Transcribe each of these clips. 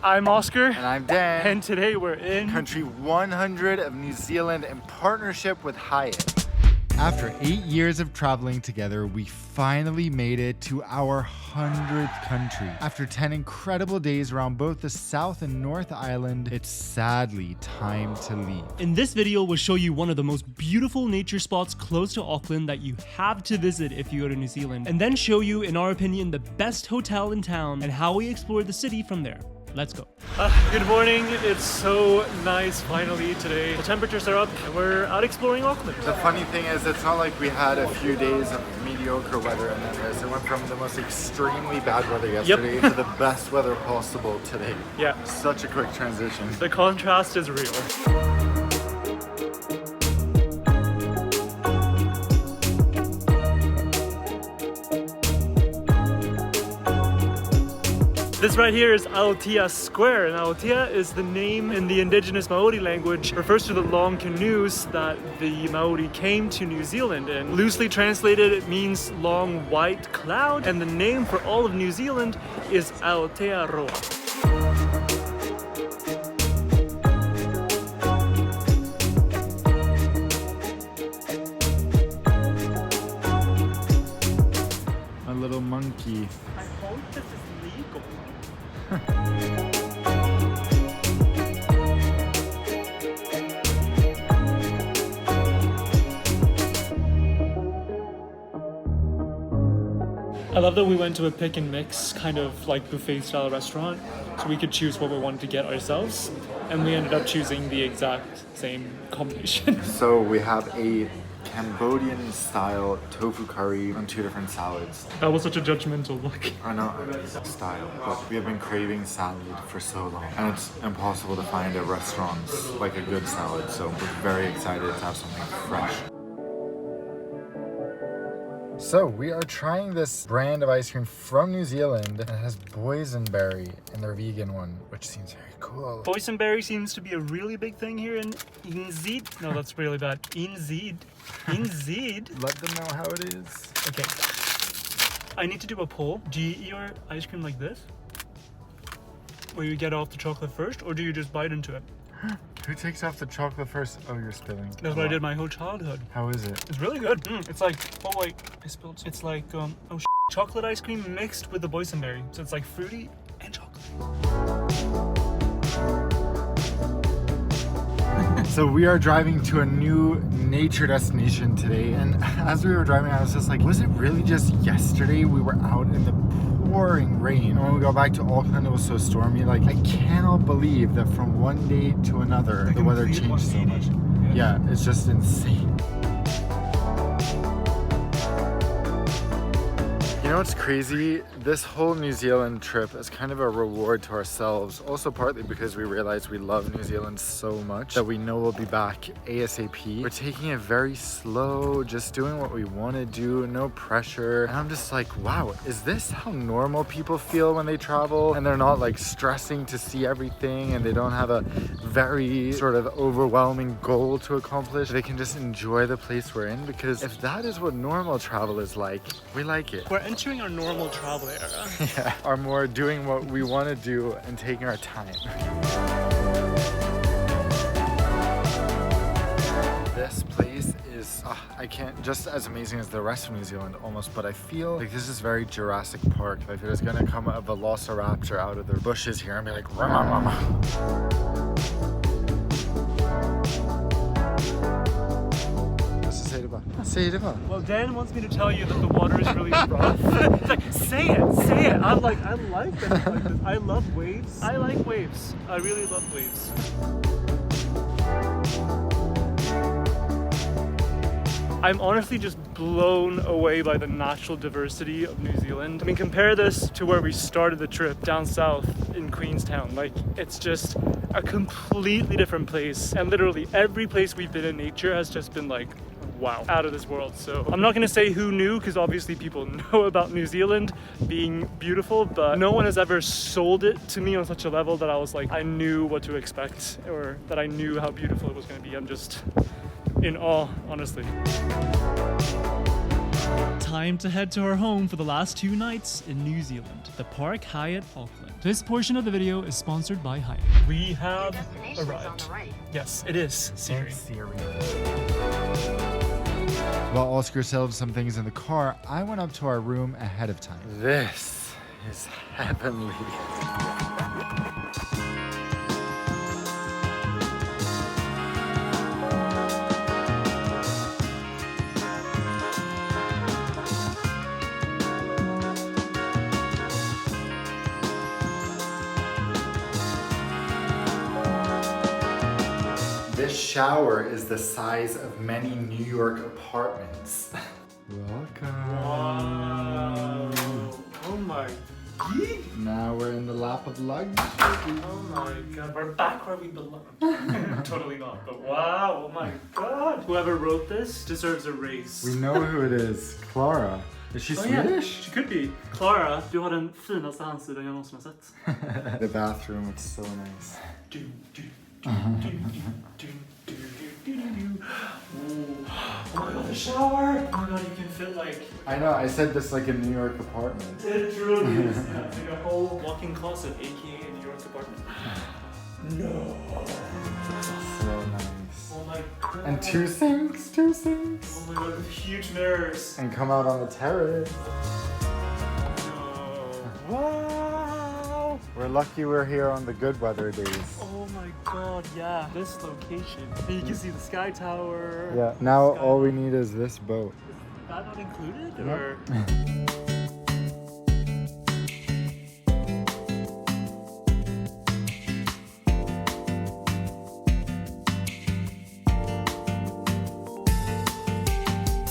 I'm Oscar. And I'm Dan. And today we're in Country 100 of New Zealand in partnership with Hyatt. After 8 years of traveling together, we finally made it to our 100th country. After 10 incredible days around both the South and North Island, it's sadly time to leave. In this video, we'll show you one of the most beautiful nature spots close to Auckland that you have to visit if you go to New Zealand, and then show you, in our opinion, the best hotel in town and how we explored the city from there. Let's go. Good morning. It's so nice finally today. The temperatures are up and we're out exploring Auckland. The funny thing is, it's not like we had a few days of mediocre weather and then this. It went from the most extremely bad weather yesterday to the best weather possible today. Yeah. Such a quick transition. The contrast is real. This right here is Aotea Square, and Aotea is the name in the indigenous Maori language, refers to the long canoes that the Maori came to New Zealand in. Loosely translated, it means long white cloud, and the name for all of New Zealand is Aotearoa. A little monkey. I hope this is legal. I love that we went to a pick and mix kind of like buffet style restaurant, so we could choose what we wanted to get ourselves, and we ended up choosing the exact same combination. So we have a Cambodian style tofu curry and 2 different salads. That was such a judgmental look. I know, style, but we have been craving salad for so long, and it's impossible to find at restaurants like a good salad, so we're very excited to have something fresh. So we are trying this brand of ice cream from New Zealand, and it has boysenberry in their vegan one, which seems very cool. Boysenberry seems to be a really big thing here in Inzid. No, that's really bad. Inzid. Let them know how it is. Okay. I need to do a poll. Do you eat your ice cream like this? Where you get off the chocolate first, or do you just bite into it? Who takes off the chocolate first? Oh, you're spilling. That's what I did my whole childhood. How is it? It's really good. It's like, oh wait, I spilled. It's like, chocolate ice cream mixed with the boysenberry. So it's like fruity and chocolate. So we are driving to a new nature destination today, and as we were driving I was just like, was it really just yesterday we were out in the pouring rain, and when we got back to Auckland it was so stormy? Like, I cannot believe that from one day to another the weather changed so much. Yeah, it's just insane. You know what's crazy? This whole New Zealand trip is kind of a reward to ourselves. Also partly because we realize we love New Zealand so much that we know we'll be back ASAP. We're taking it very slow, just doing what we want to do, no pressure. And I'm just like, wow, is this how normal people feel when they travel? And they're not like stressing to see everything, and they don't have a very sort of overwhelming goal to accomplish. They can just enjoy the place we're in, because if that is what normal travel is like, we like it. We're entering our normal travel era. Yeah, are more doing what we want to do and taking our time. This place is, I can't, just as amazing as the rest of New Zealand almost, but I feel like this is very Jurassic Park. Like there's gonna come a velociraptor out of the bushes here and be like, rah. Well, Dan wants me to tell you that the water is really rough. It's like, say it. I'm like, I like it like this. I love waves. I like waves. I really love waves. I'm honestly just blown away by the natural diversity of New Zealand. I mean, compare this to where we started the trip down south in Queenstown. Like, it's just a completely different place. And literally every place we've been in nature has just been like, wow, out of this world. So I'm not gonna say who knew, because obviously people know about New Zealand being beautiful, but no one has ever sold it to me on such a level that I was like, I knew what to expect, or that I knew how beautiful it was gonna be. I'm just in awe, honestly. time to head to our home for the last 2 nights in New Zealand, the Park Hyatt Auckland. This portion of the video is sponsored by Hyatt. We have arrived. Yes, it is Siri. While Oscar settled some things in the car, I went up to our room ahead of time. This is heavenly. This shower is the size of many New York apartments. Welcome. Wow. Oh my god. Now we're in the lap of luxury. Oh my god, we're back where we belong. Totally not, but wow, oh my god. Whoever wrote this deserves a raise. We know who it is. Clara. Is she Swedish? She could be. Clara, du har den finaste handsidan jag någonsin har sett. The bathroom, it's so nice. Oh my god, the shower! Oh my god, you can fit like... I know, I said this like a New York apartment. It truly is. Yeah, it's like a whole walk-in closet, aka a New York apartment. No. So nice. Oh my god. And 2 sinks, 2 sinks. Oh my god, with huge mirrors. And come out on the terrace. No. Wow. We're lucky we're here on the good weather days. Oh my god, yeah. This location. And you can see the Sky Tower. Yeah, now all we need is this boat. Is that not included? Nope. Or?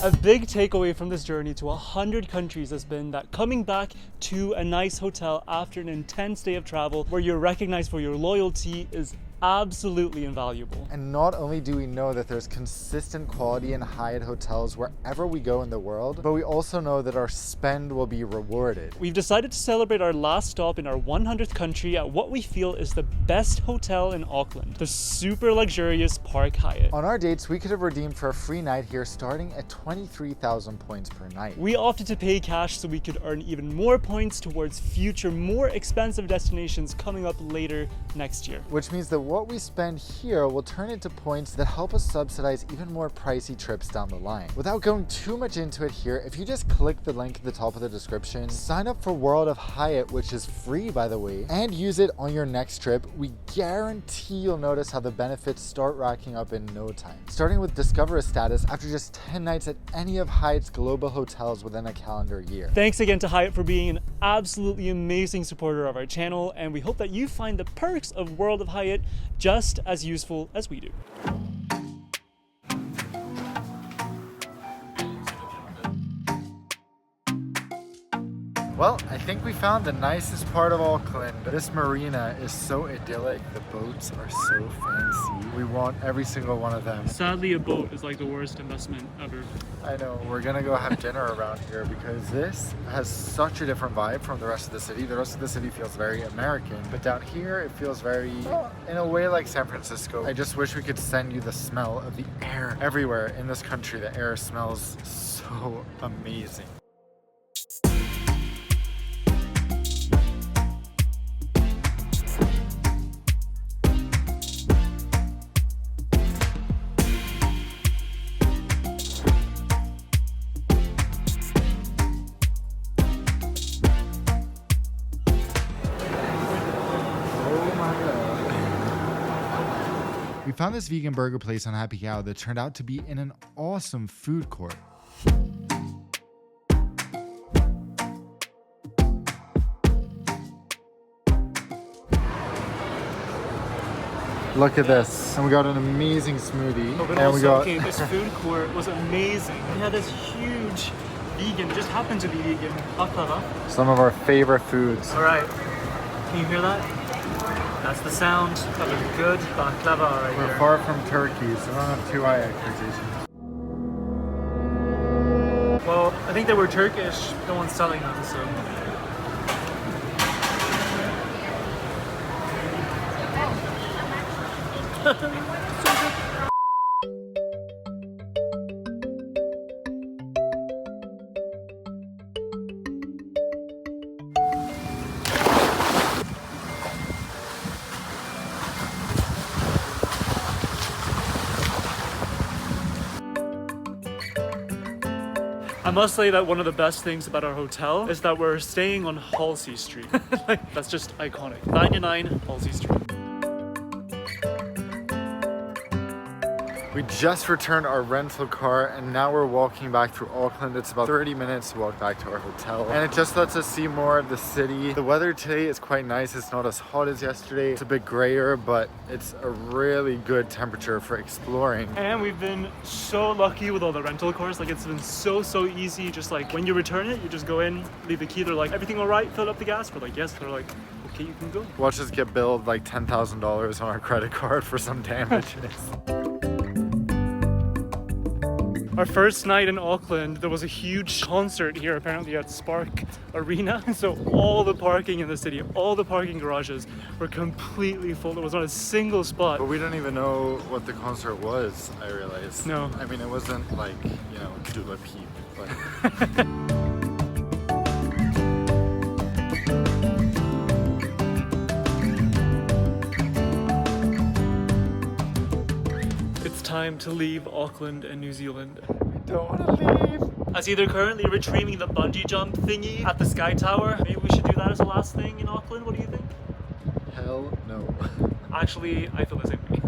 A big takeaway from this journey to 100 countries has been that coming back to a nice hotel after an intense day of travel where you're recognized for your loyalty is absolutely invaluable. And not only do we know that there's consistent quality in Hyatt hotels wherever we go in the world, but we also know that our spend will be rewarded. We've decided to celebrate our last stop in our 100th country at what we feel is the best hotel in Auckland, the super luxurious Park Hyatt. On our dates, we could have redeemed for a free night here starting at 23,000 points per night. We opted to pay cash so we could earn even more points towards future, more expensive destinations coming up later next year. Which means that what we spend here will turn into points that help us subsidize even more pricey trips down the line. Without going too much into it here, if you just click the link at the top of the description, sign up for World of Hyatt, which is free by the way, and use it on your next trip, we guarantee you'll notice how the benefits start racking up in no time. Starting with Discover a status after just 10 nights at any of Hyatt's global hotels within a calendar year. Thanks again to Hyatt for being an absolutely amazing supporter of our channel, and we hope that you find the perks of World of Hyatt just as useful as we do. Well, I think we found the nicest part of Auckland. This marina is so idyllic. The boats are so fancy. We want every single one of them. Sadly, a boat is like the worst investment ever. I know. We're gonna go have dinner around here because this has such a different vibe from the rest of the city. The rest of the city feels very American, but down here it feels very, well, in a way like San Francisco. I just wish we could send you the smell of the air. Everywhere in this country, the air smells so amazing. We found this vegan burger place on Happy Cow that turned out to be in an awesome food court. Look at this. And we got an amazing smoothie. Oh, but and also, we got okay, this food court was amazing. We had this huge vegan, just happened to be vegan, baklava. some of our favorite foods. All right, can you hear that? That's the sound of a good baklava right We're here. far from Turkey, so I don't have too high expectations. Well, I think they were Turkish. No one's selling them, so. I must say that one of the best things about our hotel is that we're staying on Halsey Street. Like, that's just iconic. 99 Halsey Street. We just returned our rental car and now we're walking back through Auckland. It's about 30 minutes to walk back to our hotel and it just lets us see more of the city. The weather today is quite nice. It's not as hot as yesterday. It's a bit grayer, but it's a really good temperature for exploring. And we've been so lucky with all the rental cars. Like, it's been so easy. Just like when you return it, you just go in, leave the key. They're like, everything all right? Fill up the gas? We're like, yes. They're like, okay, you can go. Watch us get billed like $10,000 on our credit card for some damages. Our first night in Auckland, there was a huge concert here apparently at Spark Arena. So all the parking in the city, all the parking garages were completely full. There was not a single spot. But we don't even know what the concert was, I realized. No. I mean, it wasn't like, you know, Dula Peep, but... Time to leave Auckland and New Zealand. I don't want to leave. As either currently retrieving the bungee jump thingy at the Sky Tower. Maybe we should do that as the last thing in Auckland. What do you think? Hell no. Actually, I feel the same way.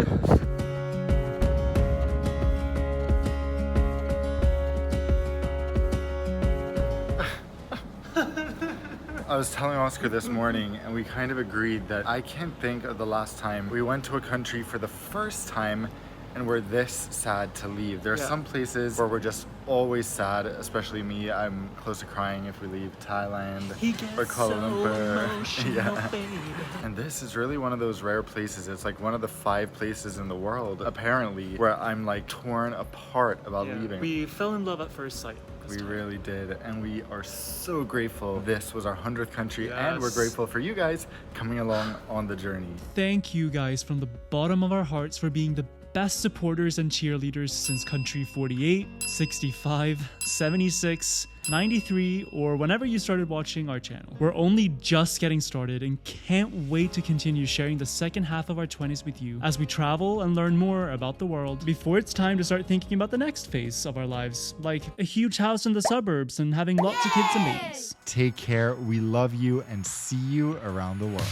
I was telling Oscar this morning and we kind of agreed that I can't think of the last time we went to a country for the first time and we're this sad to leave. There are some places where we're just always sad, especially me. I'm close to crying if we leave Thailand or Kuala Lumpur. Yeah. And this is really one of those rare places. It's like one of the 5 places in the world, apparently, where I'm like torn apart about leaving. We fell in love at first sight. We really did, and we are so grateful this was our 100th country, and we're grateful for you guys coming along on the journey. Thank you guys from the bottom of our hearts for being the best supporters and cheerleaders since country 48, 65, 76, 93, or whenever you started watching our channel. We're only just getting started and can't wait to continue sharing the second half of our 20s with you as we travel and learn more about the world before it's time to start thinking about the next phase of our lives, like a huge house in the suburbs and having lots of kids and babies. Take care, we love you, and see you around the world.